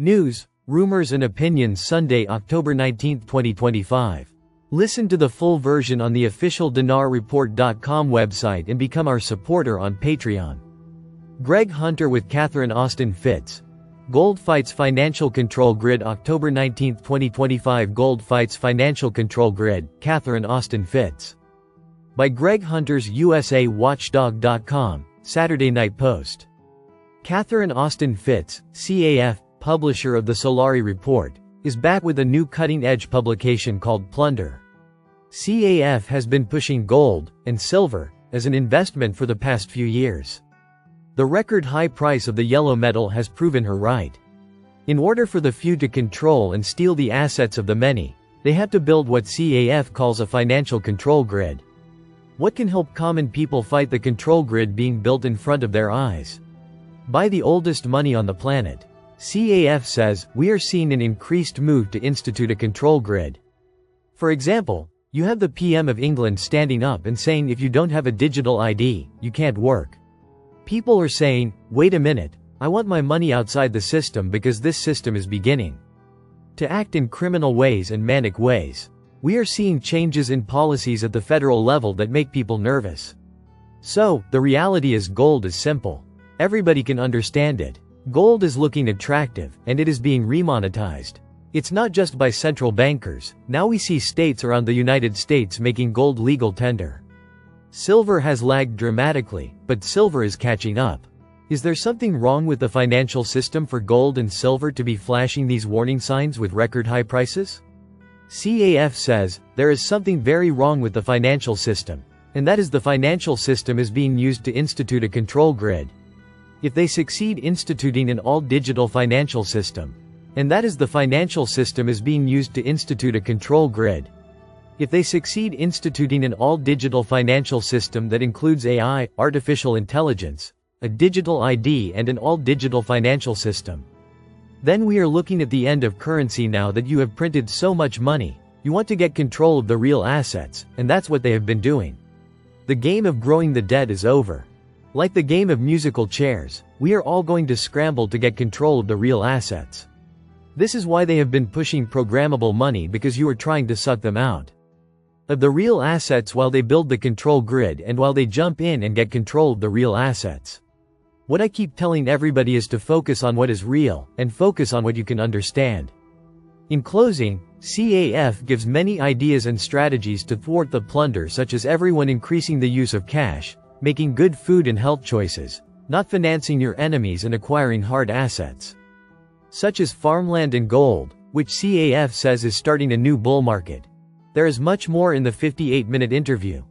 News, rumors and opinions Sunday, October 19, 2025. Listen to the full version on the official dinarreport.com website and become our supporter on Patreon. Greg Hunter with Catherine Austin Fitts. Gold fights financial control grid October 19, 2025. Gold fights financial control grid, Catherine Austin Fitts. By Greg Hunter's USAWatchdog.com, Saturday Night Post. Catherine Austin Fitts, CAF, publisher of the Solari Report, is back with a new cutting-edge publication called Plunder. CAF has been pushing gold and silver as an investment for the past few years. The record high price of the yellow metal has proven her right. In order for the few to control and steal the assets of the many, they have to build what CAF calls a financial control grid. What can help common people fight the control grid being built in front of their eyes? Buy the oldest money on the planet. CAF says, we are seeing an increased move to institute a control grid. For example, you have the PM of England standing up and saying if you don't have a digital ID, you can't work. People are saying, wait a minute, I want my money outside the system because this system is beginning to act in criminal ways and manic ways. We are seeing changes in policies at the federal level that make people nervous. So, the reality is gold is simple. Everybody can understand it. Gold is looking attractive, and it is being remonetized. It's not just by central bankers, now we see states around the United States making gold legal tender. Silver has lagged dramatically, but silver is catching up. Is there something wrong with the financial system for gold and silver to be flashing these warning signs with record high prices? CAF says, there is something very wrong with the financial system, and that is the financial system is being used to institute a control grid. If they succeed instituting an all-digital financial system, and that is the financial system is being used to institute a control grid. If they succeed instituting an all-digital financial system that includes AI, artificial intelligence, a digital ID and an all-digital financial system, then we are looking at the end of currency. Now that you have printed so much money, you want to get control of the real assets, and that's what they have been doing. The game of growing the debt is over. Like the game of musical chairs, we are all going to scramble to get control of the real assets. This is why they have been pushing programmable money, because you are trying to suck them out of the real assets while they build the control grid and while they jump in and get control of the real assets. What I keep telling everybody is to focus on what is real, and focus on what you can understand. In closing, CAF gives many ideas and strategies to thwart the plunder, such as everyone increasing the use of cash, making good food and health choices, not financing your enemies and acquiring hard assets, such as farmland and gold, which CAF says is starting a new bull market. There is much more in the 58-minute interview.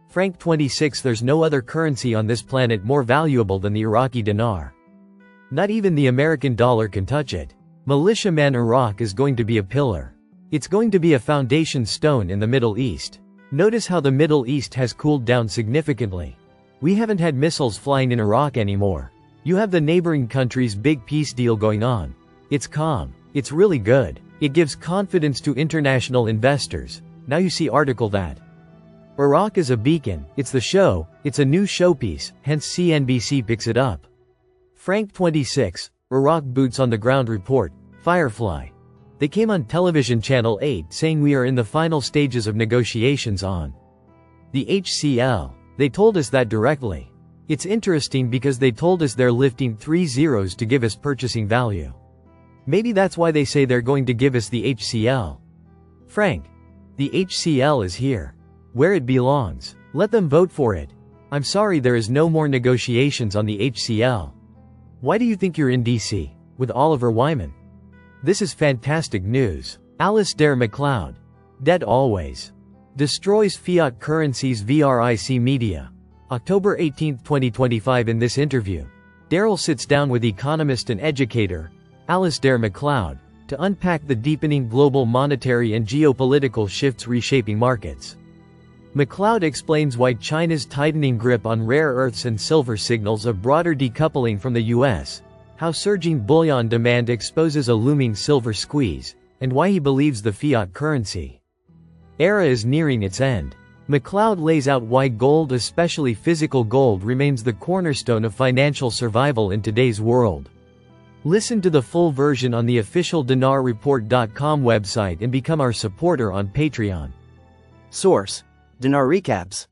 Frank 26. There's no other currency on this planet more valuable than the Iraqi dinar. Not even the American dollar can touch it. Militiaman Iraq is going to be a pillar. It's going to be a foundation stone in the Middle East. Notice how the Middle East has cooled down significantly. We haven't had missiles flying in Iraq anymore. You have the neighboring country's big peace deal going on. It's calm. It's really good. It gives confidence to international investors. Now you see article that Iraq is a beacon, it's the show, it's a new showpiece, hence CNBC picks it up. Frank 26, Iraq boots on the ground report, Firefly. They came on television channel 8 saying we are in the final stages of negotiations on the HCL. They told us that directly. It's interesting because they told us they're lifting 3 zeros to give us purchasing value. Maybe that's why they say they're going to give us the HCL. Frank, the HCL is here. Where it belongs. Let them vote for it. I'm sorry, there is no more negotiations on the HCL. Why do you think you're in DC with Oliver Wyman? This is fantastic news. Alasdair MacLeod. Dead always. Destroys fiat currencies. VRIC Media. October 18, 2025. In this interview, Daryl sits down with economist and educator Alasdair MacLeod to unpack the deepening global monetary and geopolitical shifts reshaping markets. MacLeod explains why China's tightening grip on rare earths and silver signals a broader decoupling from the US, how surging bullion demand exposes a looming silver squeeze, and why he believes the fiat currency era is nearing its end. MacLeod lays out why gold, especially physical gold, remains the cornerstone of financial survival in today's world. Listen to the full version on the official dinarreport.com website and become our supporter on Patreon. Source: Dinar Recaps.